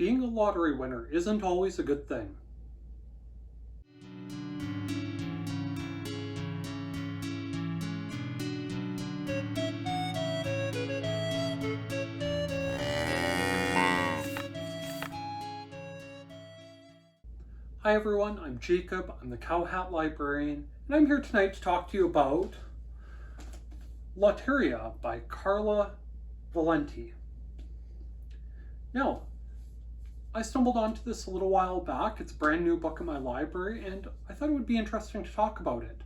being a lottery winner isn't always a good thing. Hi everyone, I'm Jacob, I'm the Cowhat Librarian, and I'm here tonight to talk to you about Loteria by Karla Valenti. Now, I stumbled onto this a little while back. It's a brand new book in my library, and I thought it would be interesting to talk about it.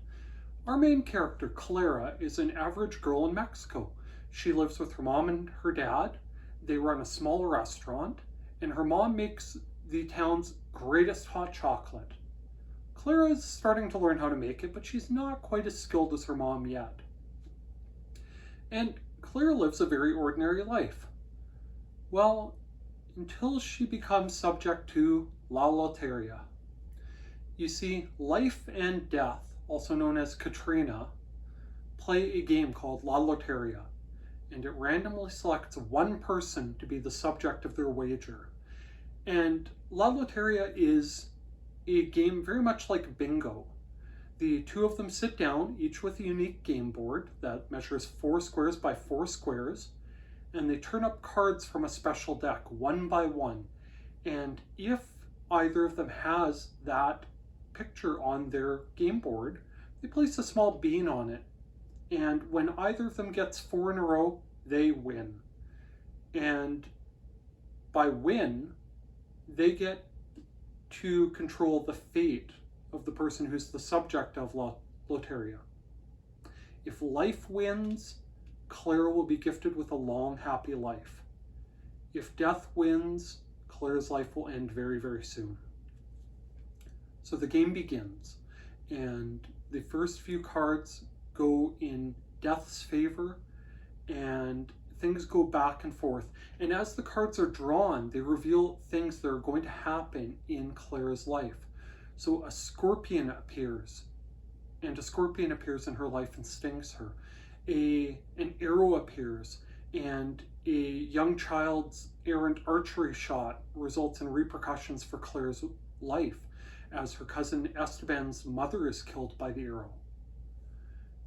Our main character, Clara, is an average girl in Mexico. She lives with her mom and her dad. They run a small restaurant, and her mom makes the town's greatest hot chocolate. Clara is starting to learn how to make it, but she's not quite as skilled as her mom yet. And Clara lives a very ordinary life. Well, until she becomes subject to La Loteria. You see, life and death, also known as Katrina, play a game called La Loteria, and it randomly selects one person to be the subject of their wager. And La Loteria is a game very much like bingo. The two of them sit down, each with a unique game board that measures 4 squares by 4 squares, and they turn up cards from a special deck one by one. And if either of them has that picture on their game board, they place a small bean on it. And when either of them gets 4 in a row, they win. And by win, they get to control the fate of the person who's the subject of Loteria. If life wins, Clara will be gifted with a long, happy life. If death wins, Clara's life will end very, very soon. So the game begins, and the first few cards go in death's favor, and things go back and forth. And as the cards are drawn, they reveal things that are going to happen in Clara's life. So a scorpion appears, and a scorpion appears in her life and stings her. An arrow appears, and a young child's errant archery shot results in repercussions for Clara's life, as her cousin Esteban's mother is killed by the arrow.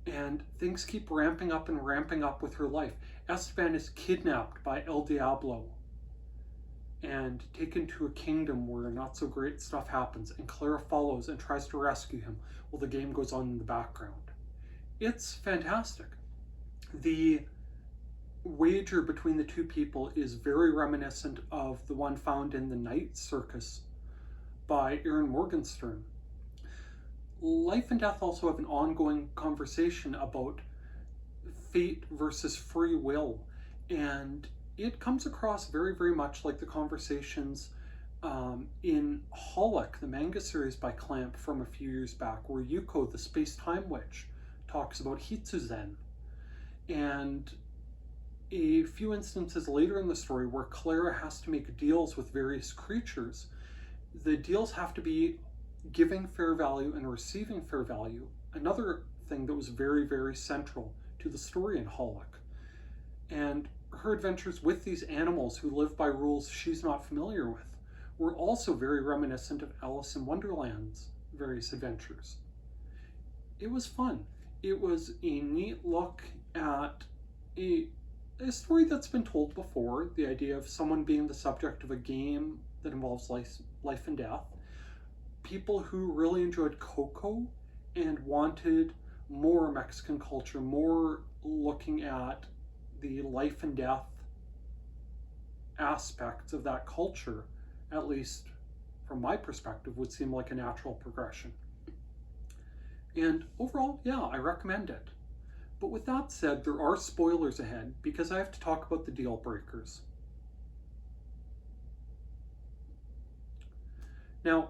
And things keep ramping up and ramping up with her life. Esteban is kidnapped by El Diablo and taken to a kingdom where not so great stuff happens, and Clara follows and tries to rescue him while the game goes on in the background. It's fantastic. The wager between the two people is very reminiscent of the one found in The Night Circus by Aaron Morgenstern. Life and death also have an ongoing conversation about fate versus free will, and it comes across very, very much like the conversations in Holic, the manga series by Clamp from a few years back, where Yuko, the space-time witch, talks about Hitsuzen. And a few instances later in the story where Clara has to make deals with various creatures, the deals have to be giving fair value and receiving fair value. Another thing that was very, very central to the story in Holic. And her adventures with these animals who live by rules she's not familiar with were also very reminiscent of Alice in Wonderland's various adventures. It was fun. It was a neat look at a story that's been told before, the idea of someone being the subject of a game that involves life and death. People who really enjoyed Coco and wanted more Mexican culture, more looking at the life and death aspects of that culture, at least from my perspective, would seem like a natural progression. And overall, yeah, I recommend it. But with that said, there are spoilers ahead because I have to talk about the deal breakers. Now,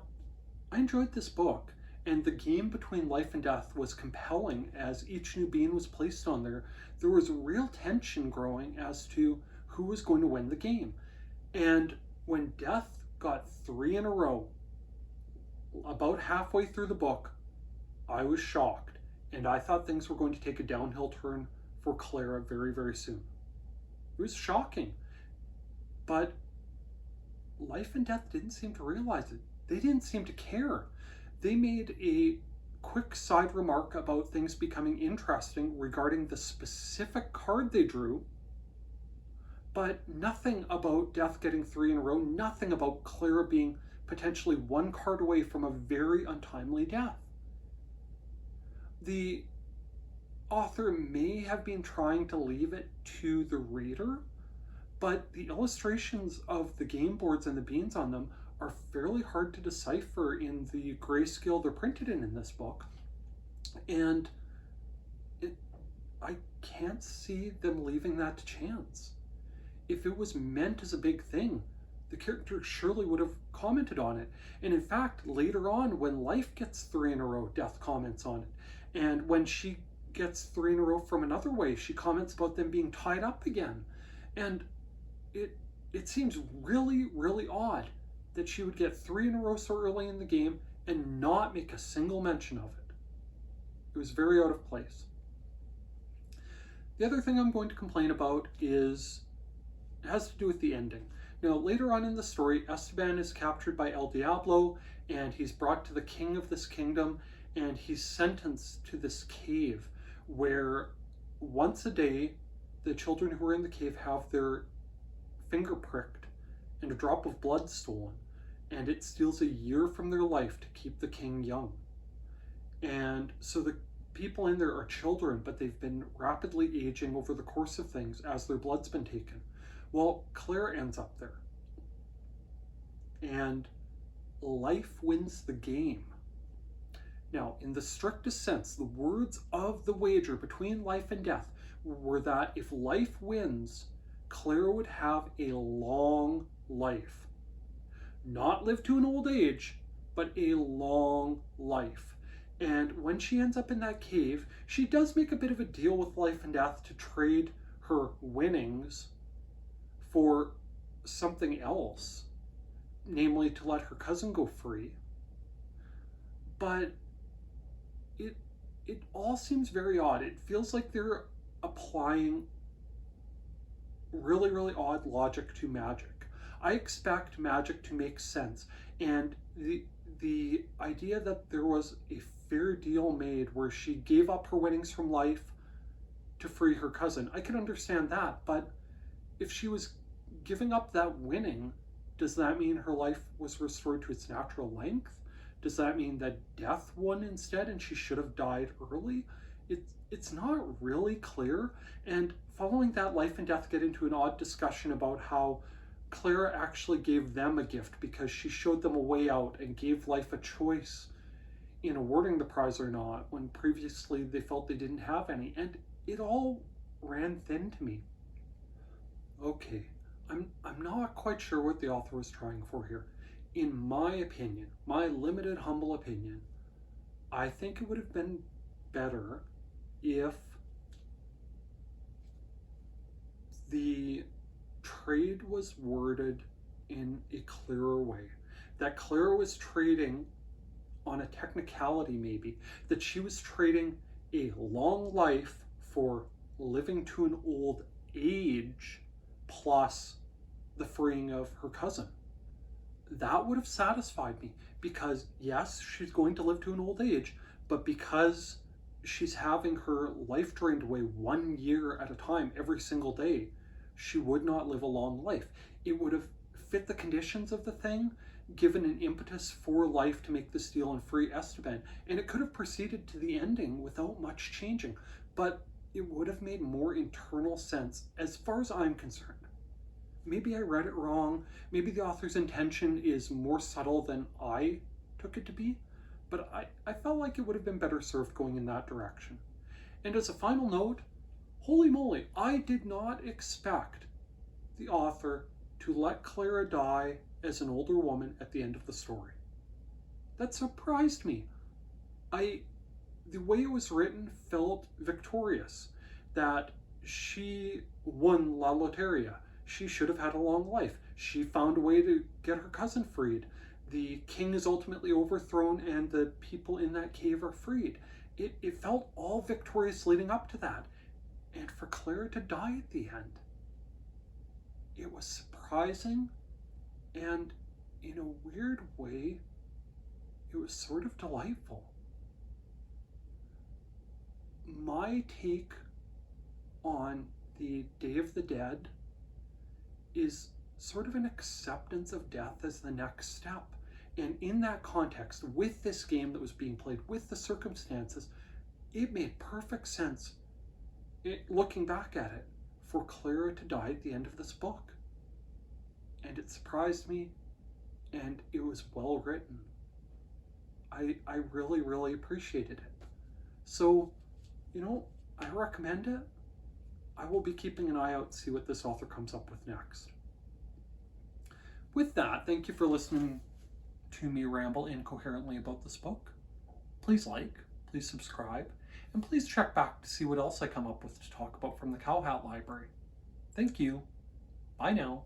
I enjoyed this book, and the game between life and death was compelling as each new bean was placed on there. There was real tension growing as to who was going to win the game. And when death got 3 in a row, about halfway through the book, I was shocked, and I thought things were going to take a downhill turn for Clara very, very soon. It was shocking. But life and death didn't seem to realize it. They didn't seem to care. They made a quick side remark about things becoming interesting regarding the specific card they drew, but nothing about death getting 3 in a row, nothing about Clara being potentially 1 card away from a very untimely death. The author may have been trying to leave it to the reader, but the illustrations of the game boards and the beans on them are fairly hard to decipher in the grayscale they're printed in this book. And I can't see them leaving that to chance. If it was meant as a big thing, the character surely would have commented on it. And in fact, later on, when Life gets 3 in a row, Death comments on it. And when she gets 3 in a row from another way, she comments about them being tied up again. And it seems really, really odd that she would get 3 in a row so early in the game and not make a single mention of it. It was very out of place. The other thing I'm going to complain about has to do with the ending. Now, later on in the story, Esteban is captured by El Diablo, and he's brought to the king of this kingdom, and he's sentenced to this cave where once a day, the children who are in the cave have their finger pricked and a drop of blood stolen, and it steals a year from their life to keep the king young. And so the people in there are children, but they've been rapidly aging over the course of things as their blood's been taken. Well, Claire ends up there, and Life wins the game. Now, in the strictest sense, the words of the wager between Life and Death were that if Life wins, Claire would have a long life. Not live to an old age, but a long life. And when she ends up in that cave, she does make a bit of a deal with Life and Death to trade her winnings for something else, namely to let her cousin go free. But it all seems very odd. It feels like they're applying really, really odd logic to magic. I expect magic to make sense, and the idea that there was a fair deal made where she gave up her winnings from Life to free her cousin, I can understand that, but if she was giving up that winning, does that mean her life was restored to its natural length? Does that mean that Death won instead and she should have died early? It's not really clear. And following that, Life and Death get into an odd discussion about how Clara actually gave them a gift because she showed them a way out and gave Life a choice in awarding the prize or not, when previously they felt they didn't have any. And it all ran thin to me. Okay, I'm not quite sure what the author was trying for here. In my opinion, my limited, humble opinion, I think it would have been better if the trade was worded in a clearer way. That Clara was trading on a technicality, maybe, that she was trading a long life for living to an old age plus the freeing of her cousin. That would have satisfied me, because yes, she's going to live to an old age, but because she's having her life drained away 1 year at a time every single day, she would not live a long life. It would have fit the conditions of the thing, given an impetus for Life to make this deal and free Esteban, and it could have proceeded to the ending without much changing, but it would have made more internal sense as far as I'm concerned. Maybe I read it wrong, maybe the author's intention is more subtle than I took it to be, but I felt like it would have been better served going in that direction. And as a final note, holy moly, I did not expect the author to let Clara die as an older woman at the end of the story. That surprised me. The way it was written felt victorious, that she won La Loteria. She should have had a long life. She found a way to get her cousin freed. The king is ultimately overthrown and the people in that cave are freed. It felt all victorious leading up to that. And for Clara to die at the end, it was surprising And in a weird way, it was sort of delightful. My take on the Day of the Dead is sort of an acceptance of death as the next step. And in that context, with this game that was being played, with the circumstances, it made perfect sense, looking back at it, for Clara to die at the end of this book. And it surprised me, and it was well written. I really, really appreciated it. So, I recommend it. I will be keeping an eye out to see what this author comes up with next. With that, thank you for listening to me ramble incoherently about this book. Please like, please subscribe, and please check back to see what else I come up with to talk about from the Cowhat Library. Thank you. Bye now.